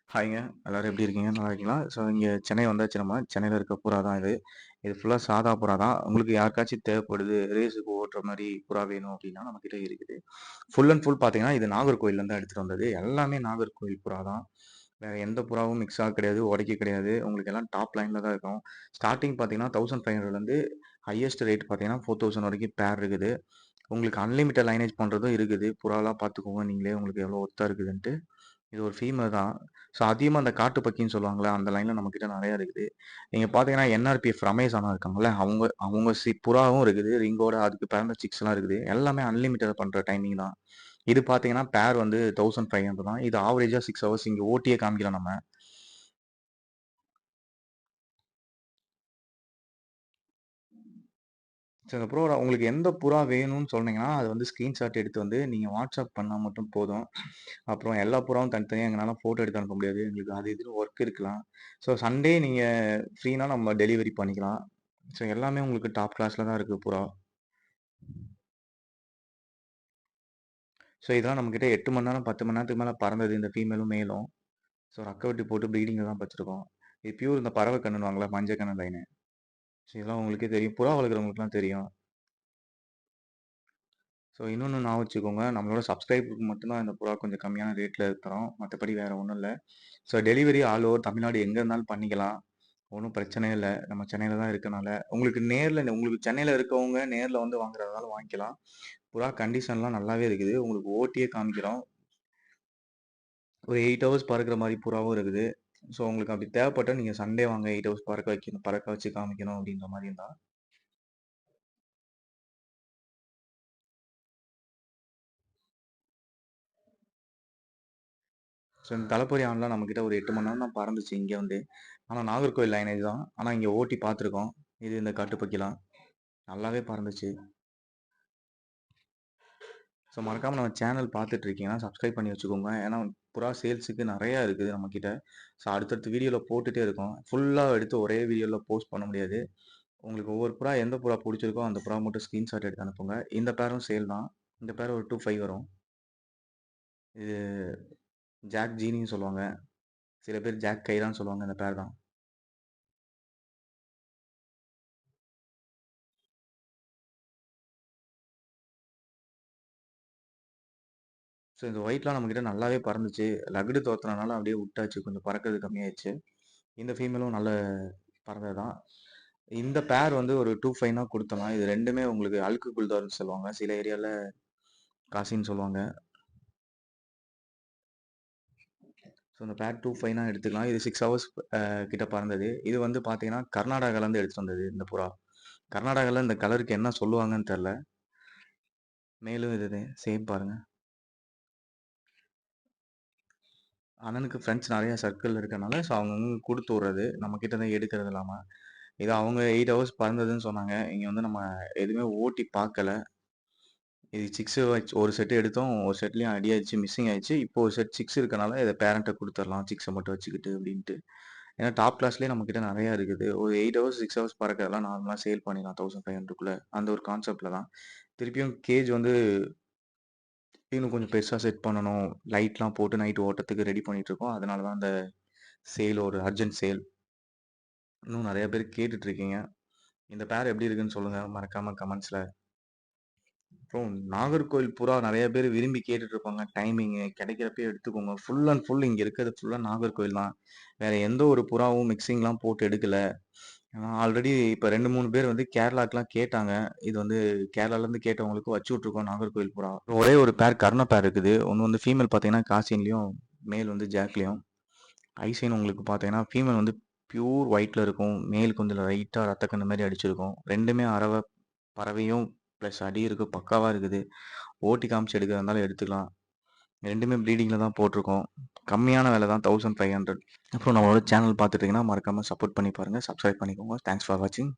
ஹாய்ங்க. எல்லாரும் எப்படி இருக்கீங்க? நல்லா இருக்கீங்களா? ஸோ இங்க சென்னை வந்தாச்சு நம்ம. சென்னையில இருக்க புறா தான் இது. இது ஃபுல்லா சாதா புறா தான். உங்களுக்கு யாருக்காச்சும் தேவைப்படுது, ரேஸுக்கு ஓட்டுற மாரி புறா வேணும் அப்படின்னா நம்மகிட்ட இருக்குது. ஃபுல் அண்ட் ஃபுல் பார்த்தீங்கன்னா, இது நாகர்கோயில்லேருந்து தான் எடுத்துட்டு வந்தது. எல்லாமே நாகர்கோயில் புறா தான். வேற எந்த புறாவும் மிக்ஸா கிடையாது, உடைக்க கிடையாது. உங்களுக்கு எல்லாம் டாப் லைன்ல தான் இருக்கும். ஸ்டார்ட்டிங் பார்த்தீங்கன்னா, 1500லேருந்து ஹையஸ்ட் ரேட் பார்த்தீங்கன்னா, 4000 வரைக்கும் பேர் இருக்குது. உங்களுக்கு அன்லிமிட்டட் லைனேஜ் பண்றதும் இருக்குது. புறாலாம் பார்த்துக்கோங்க நீங்களே உங்களுக்கு எவ்வளோ ஒர்த்தா இருக்குதுன்ட்டு. இது ஒரு ஃபீமேல் தான். ஸோ அதிகமா அந்த காட்டு பக்கின்னு சொல்லுவாங்கல்ல, அந்த லைன்ல நம்மகிட்ட நெறையா இருக்குது. நீங்க பார்த்தீங்கன்னா, என்ஆர்பிஎஃப் ரமேஷ் அண்ணா இருக்காங்கல்ல, அவங்க அவங்க புறாவும் இருக்குது. ரிங்கோட அதுக்கு பிறந்த சிக்ஸ்லாம் இருக்குது. எல்லாமே அன்லிமிட்டட் பண்ற டைமிங் தான். இது பார்த்தீங்கன்னா, பேர் வந்து 1500 தான். இது ஆவரேஜா 6 ஹவர்ஸ் இங்க ஓட்டியே காமிக்கிறோம் நம்ம. சரி அந்த புறா உங்களுக்கு எந்த புறா வேணும்னு சொன்னீங்கன்னா, அது வந்து ஸ்கிரீன்ஷாட் எடுத்து வந்து நீங்க வாட்ஸ்அப் பண்ணா மட்டும் போதும். அப்புறம் எல்லா புறாவும் தனித்தனியா எங்கனால ஃபோட்டோ எடுத்து அனுப்ப முடியாது. எங்களுக்கு அது இதுன்னு ஒர்க் இருக்கலாம். ஸோ சண்டே நீங்க ஃப்ரீனா நம்ம டெலிவரி பண்ணிக்கலாம். ஸோ எல்லாமே உங்களுக்கு டாப் கிளாஸ்ல தான் இருக்கு புறா. ஸோ இதெல்லாம் நம்மகிட்ட 8 மணி நேரம், 10 மணி நேரத்துக்கு மேல பறந்தது இந்த ஃபீமேலும், மேலும். ஸோ ரெக்க விட்டு போட்டு ப்ரீடிங்ல தான் வச்சிருக்கோம். இது பியூர் இந்த பறவை கண்ணுன்னுவாங்கல்ல, மஞ்ச கண்ணு லைனு. ஸோ இதெல்லாம் உங்களுக்கே தெரியும். புறா வளர்க்குறவங்களுக்குலாம் தெரியும். ஸோ இன்னொன்னு ஞாபகம் வச்சுக்கோங்க, நம்மளோட சப்ஸ்கிரைபருக்கு மட்டும் தான் இந்த புறா கொஞ்சம் கம்மியான ரேட்ல தரோம். மத்தபடி வேற ஒண்ணும் இல்ல. So delivery all over Tamil Nadu எங்க இருந்தாலும் பண்ணிக்கலாம். ஒண்ணும் பிரச்சனையே இல்ல. நம்ம சென்னையில தான் இருக்கனால. உங்களுக்கு நேர்ல உங்களுக்கு சென்னையில இருக்கவங்க நேர்ல வந்து வாங்குறதாலும் வாங்கிக்கலாம். புறா கண்டிஷன்லாம் நல்லாவே இருக்குது. உங்களுக்கு ஓட்டியே காமிக்கிறோம். ஒரு 8 ஹவர்ஸ் பறக்கிற மாரி புறாவும் இருக்குது. ஸோ உங்களுக்கு அப்படி தேவைப்பட்டா நீங்க சண்டே வாங்க 8 ஹவர்ஸ் பறக்க வச்சு காமிக்கணும் அப்படின்ற மாரி இருந்தா. ஸோ இந்த தலப்பரி ஆண்லாம் நம்மகிட்ட ஒரு 8 மணி நேரம் தான் பறந்துச்சு இங்க வந்து. ஆனா நாகர்கோவில் லைனேஜ் தான். ஆனா இங்க ஓட்டி பார்த்துருக்கோம். இது இந்த காட்டுப்பக்கிலாம். நல்லாவே பறந்துச்சு. ஸோ மறக்காம நம்ம சேனல் பார்த்துட்டு இருக்கீங்கன்னா, சப்ஸ்கிரைப் பண்ணி வச்சுக்கோங்க. ஏன்னா புறா சேல்ஸுக்கு நெறையா இருக்குது நம்மகிட்ட. ஸோ அடுத்தடுத்த வீடியோல போட்டுட்டே இருக்கோம். ஃபுல்லா எடுத்து ஒரே வீடியோல போஸ்ட் பண்ண முடியாது. உங்களுக்கு ஒவ்வொரு புறா எந்த புறா புடிச்சிருக்கோ, அந்த புறா மட்டும் ஸ்கிரீன்ஷாட் எடுத்து அனுப்புங்க. இந்த பேரும் சேல் தான். இந்த பேர் ஒரு 2500 வரும். இது ஜாக் ஜீனின்னு சொல்லுவாங்க. சில பேர் ஜாக் கைரான்னு சொல்லுவாங்க. இந்த பேர் தான். ஸோ இந்த ஒயிட்லாம் நம்மகிட்ட நல்லாவே பறந்துச்சு. லகுடு தோத்துனனால அப்படியே விட்டாச்சு. கொஞ்சம் பறக்கிறது கம்மியாயிருச்சு. இந்த ஃபீமேலும் நல்ல பறவை தான். இந்த பேர் வந்து ஒரு 25னா குடுத்துடலாம். இது 2மே உங்களுக்கு அல்கு குல்தார்ன்னு சொல்லுவாங்க. சில ஏரியால காசின்னு சொல்லுவாங்க. ஸோ இந்த பேர் 25னா எடுத்துக்கலாம். இது 6 ஹவர்ஸ் கிட்ட பறந்தது. இது வந்து பார்த்தீங்கன்னா, கர்நாடகாலருந்து எடுத்துட்டு வந்தது இந்த புறா. கர்நாடகால இந்த கலருக்கு என்ன சொல்லுவாங்கன்னு தெர்ல. மேலும் இது சேம் பாருங்க. அண்ணனுக்கு ஃப்ரெண்ட்ஸ் நெறைய சர்க்கிள் இருக்கனால, ஸோ அவங்கவங்க குடுத்து விடுறது. நம்ம கிட்ட இருந்து எடுக்கிறது இல்லாம. இது அவங்க 8 ஹவர்ஸ் பறந்ததுன்னு சொன்னாங்க. இங்க வந்து நம்ம எதுவுமே ஓட்டி பார்க்கல. இது சிக்ஸ் வச்சு ஒரு செட் எடுத்தோம். ஒரு செட்லயும் அடியாயிருச்சு, மிஸ்ஸிங் ஆயிடுச்சு. இப்போ ஒரு செட் 6 இருக்கனால இத பேரன்ட்ட குடுத்துரலாம். 6 மட்டும் வச்சுக்கிட்டு அப்டின்ட்டு. ஏன்னா டாப் கிளாஸ்லயே நம்மகிட்ட நெறையா இருக்குது. ஒரு 8 ஹவர்ஸ், 6 ஹவர்ஸ் பறக்கிறதெல்லாம் நார்மலா சேல் பண்ணிடலாம் 1500க்குள்ள. அந்த ஒரு கான்செப்ட்ல தான். திருப்பியும் கேஜ் வந்து இன்னும் கொஞ்சம் பெருசா செட் பண்ணணும். லைட்லாம் போட்டு நைட் ஓட்டத்துக்கு ரெடி பண்ணிட்டு இருக்கோம். அதனால தான் அந்த சேல் ஒரு அர்ஜென்ட் சேல். இன்னும் நெறைய பேர் கேட்டுட்டு இருக்கீங்க. இந்த பேர் எப்படி இருக்குன்னு சொல்லுங்க. மறக்காம கமெண்ட்ஸ்ல. அப்புறம் நாகர்கோவில் புறா நெறைய பேர் விரும்பி கேட்டுட்டு இருப்பாங்க. டைமிங்கு கிடைக்கிறப்பயே எடுத்துக்கோங்க. ஃபுல் அண்ட் ஃபுல் இங்க இருக்கிறது ஃபுல்லா நாகர்கோவில் தான். வேற எந்த ஒரு புறாவும் மிக்ஸிங்லாம் போட்டு எடுக்கல. ஏன்னா ஆல்ரெடி இப்ப 2, 3 பேர் வந்து கேரளாக்குலாம் கேட்டாங்க. இது வந்து கேரளாலருந்து கேட்டவங்களுக்கு வச்சு விட்டுருக்கோம் நாகர்கோவில் புறா. ஒரே ஒரு பேர் கர்ண பேர் இருக்குது. ஒண்ணு வந்து ஃபீமேல் பார்த்தீங்கன்னா காசின்லயும், மேல் வந்து ஜாக்லயும். ஐசைன் உங்களுக்கு பார்த்தீங்கன்னா, ஃபீமேல் வந்து பியூர் ஒயிட்ல இருக்கும். மேல் கொஞ்சம் லைட்டா ரத்த கண்ணு மாரி அடிச்சிருக்கும். 2மே அரவ பறவையும் ப்ளஸ் அடி இருக்கு. பக்காவா இருக்குது. ஓட்டி காமிச்சு எடுக்கிறதா இருந்தாலும் எடுத்துக்கலாம். 2மே ப்ரீடிங்ல தான் போட்டிருக்கோம். கம்மியான விலை தான் 1500. அப்புறம் நம்மளோட சேனல் பார்த்துட்டீங்கன்னா, மறக்காம சப்போர்ட் பண்ணி பாருங்க. சப்ஸ்கிரைப் பண்ணிக்கோங்க. தேங்க்ஸ் ஃபார் வாட்சிங்.